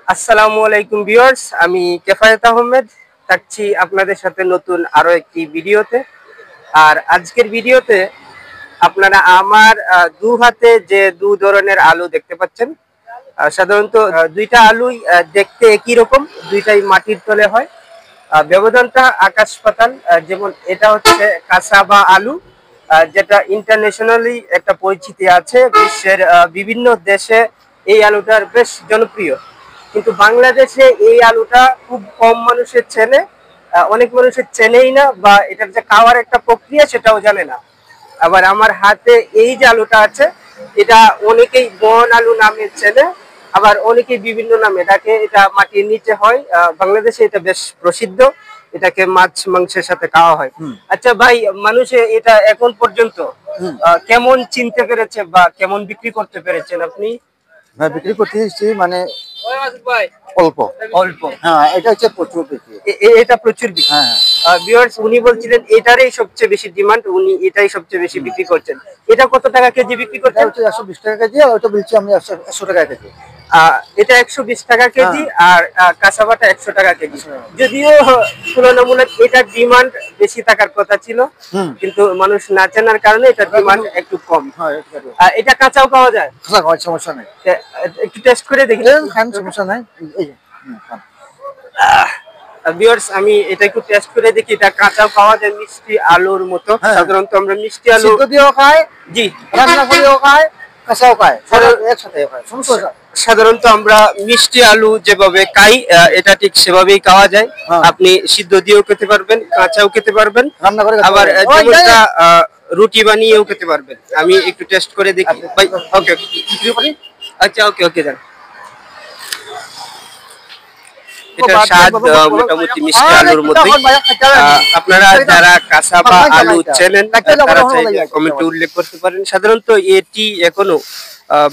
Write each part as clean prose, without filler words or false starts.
আসসালামু আলাইকুম ভিউয়ার্স, আমি কেফায়েত আহমেদ থাকছি আপনাদের সাথে নতুন আরো একটি ভিডিওতে। আর আজকের ভিডিওতে আপনারা আমার দু হাতে যে দু ধরনের আলু দেখতে পাচ্ছেন। সাধারণত দুইটা আলুই দেখতে একই রকম, দুইটাই মাটির তলে হয়। ব্যবধানটা আকাশ পাতাল। যেমন এটা হচ্ছে কাসাবা আলু, যেটা ইন্টারন্যাশনালি একটা পরিচিতি আছে। বিশ্বের বিভিন্ন দেশে এই আলুটার বেশ জনপ্রিয়, কিন্তু বাংলাদেশে এই আলুটা খুব কম মানুষের চেনে। অনেক মানুষের চেনেই না, বা এটার যে খাওয়ার একটা প্রক্রিয়া সেটাও জানে না। আবার আমার হাতে এই যে আলুটা আছে, এটা অনেকেই বন আলু নামে চেনে, আবার অনেকেই বিভিন্ন নামে ডাকে। এটা মাটির নিচে হয়, বাংলাদেশে এটা বেশ প্রসিদ্ধ। এটাকে মাছ মাংসের সাথে খাওয়া হয়। আচ্ছা ভাই, মানুষে এটা এখন পর্যন্ত কেমন চিনতে পেরেছে বা কেমন বিক্রি করতে পেরেছেন আপনি? বিক্রি করতে এসেছি মানে অল্প অল্প। হ্যাঁ, এটা হচ্ছে প্রচুর বিক্রি। এটা প্রচুর বিক্রি। হ্যাঁ, ভিউয়ার্স, উনি বলছিলেন এটারই সবচেয়ে বেশি ডিমান্ড, উনি এটাই সবচেয়ে বেশি বিক্রি করছেন। এটা কত টাকা কেজি বিক্রি এটা করছেন? হচ্ছে 120 টাকা কেজি, আর ওটা বলছি আমি 100 টাকা কেজি। এটা 120 টাকা কেজি, আর কাঁচাবাটা 100 টাকা কেজি। যদিও তুলনামূলক এটার ডিমান্ড বেশি থাকার কথা ছিল, কিন্তু মানুষ না চেনার কারণে এটার ডিমান্ড একটু কম। এটা কাঁচাও পাওয়া যায়? সমস্যা নেই, একটু টেস্ট করে দেখি। খান, সমস্যা নাই। এই যে, খান। ভিউয়ার্স, আমি এটা একটু টেস্ট করে দেখি। এটা কাঁচাও পাওয়া যায়, মিষ্টি আলুর মতো। সাধারণত আমরা মিষ্টি আলু সিদ্ধ দিয়েও খাই, জি, রান্না করেও খাই, কাঁচাও খাই, একসাথে খাই। সমস্যা সাধারণত আমরা মিষ্টি আলু যেভাবে খাই, এটা ঠিক সেভাবেই খাওয়া যায়। আপনি সিদ্ধ দিয়েও খেতে পারবেন, কাঁচাও খেতে পারবেন, রান্না করে আবার যেমনটা রুটি বানিয়েও খেতে পারবেন। আমি একটু টেস্ট করে দেখি ভাই। ওকে, আচ্ছা, ওকে ওকে দেন। এটা স্বাদ মোটামুটি মিষ্টি আলুর মতোই। আপনারা যারা কাঁচাবা আলু চেনেন তারা চাইলে কমেন্টে উল্লেখ করতে পারেন। সাধারণত এটি এখনো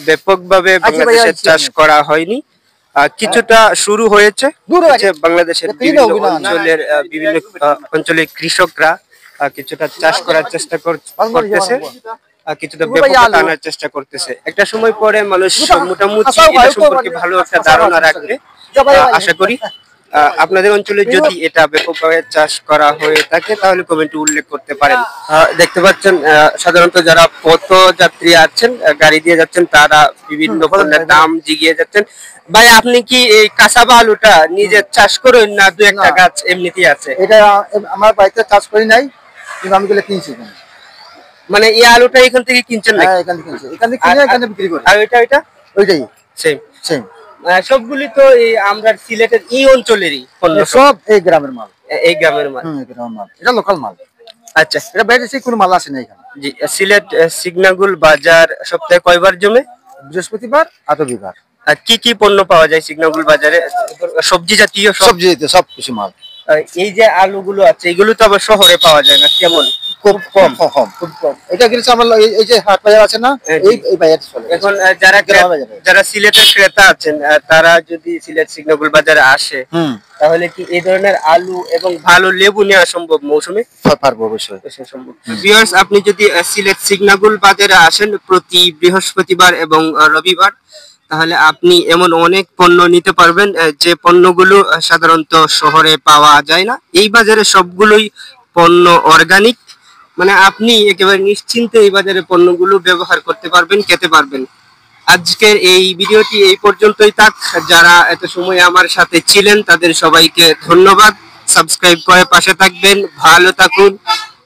ব্যাপকভাবে বাংলাদেশে চাষ করা হয়নি। কিছুটা শুরু হয়েছে বাংলাদেশের বিভিন্ন অঞ্চলের কৃষকরা কিছুটা চাষ করার চেষ্টা করতেছে, কিছুটা ব্যাপকতা আনার চেষ্টা করতেছে। একটা সময় পরে মানুষ মোটামুটি এটা সম্পর্কে ভালো একটা ধারণা রাখবে আশা করি। আপনাদের অঞ্চলে যদি এটা ব্যাপকভাবে চাষ করা হয়ে থাকে তাহলে কমেন্টে উল্লেখ করতে পারেন। দেখতে পাচ্ছেন সাধারণত যারা পথযাত্রী আছেন, গাড়ি দিয়ে যাচ্ছেন, তারা বিভিন্ন পণ্যের দাম জিগিয়ে যাচ্ছেন। ভাই, আপনি কি এই কাঁচাবা আলুটা নিজে চাষ করেন না দু একটা গাছ এমনিতেই আছে? এটা আমার বাড়িতে চাষ করি নাই, কিন্তু আমি গুলো কিনছি। মানে এই আলুটা এখান থেকে কিনছেন নাকি? হ্যাঁ, এখান থেকে কিনছি, এখান থেকে কিনে এখানে বিক্রি করি। আর ওইটা ওইটাই সেম সেম। সবগুলি তো এই আমরা সিলেটের এই অঞ্চলেরই পণ্য, সব এই গ্রামের মাল, এই গ্রামের মাল। গ্রামের মাল, এটা লোকাল মাল। আচ্ছা, এটা বাইরে থেকে কোনো মাল আসে না এখানে। জি, সিলেট সিগনাগুল বাজার সপ্তাহে কয়বার জমে? বৃহস্পতিবার আর রবিবার। আর কি কি পণ্য পাওয়া যায় সিগনাগুল বাজারে? সবজি জাতীয় সবজি জাতীয় সব কিছু মাল। এই যে আলুগুলো আছে, এগুলো তো আবার শহরে পাওয়া যায় না, কেমন? খুব কম, খুব কম। এটা কিন্তু আমরা এই যে হাট বাজার আছে না, এই বাজার চলে। এখন যারা সিলেটের ক্রেতা আছেন, তারা যদি সিলেট সিগনাগুল বাজারে আসে, তাহলে কি এই ধরনের আলু এবং ভালো লেবু নেওয়া সম্ভব মৌসুমে? পারবো, অবশ্যই সম্ভব। ভিউয়ার্স, আপনি যদি সিলেট সিগনাগুল বাজারে আসেন প্রতি বৃহস্পতিবার এবং রবিবার, তাহলে আপনি এমন অনেক পণ্য নিতে পারবেন যে পণ্যগুলো সাধারণত শহরে পাওয়া যায় না। এই বাজারে সবগুলোই পণ্য অর্গানিক, মানে আপনি একেবারে নিশ্চিন্তে এই বাজারে পণ্যগুলো ব্যবহার করতে পারবেন, খেতে পারবেন। আজকের এই ভিডিওটি এই পর্যন্তই থাক। যারা এত সময় আমার সাথে ছিলেন তাদের সবাইকে ধন্যবাদ। সাবস্ক্রাইব করে পাশে থাকবেন। ভালো থাকুন।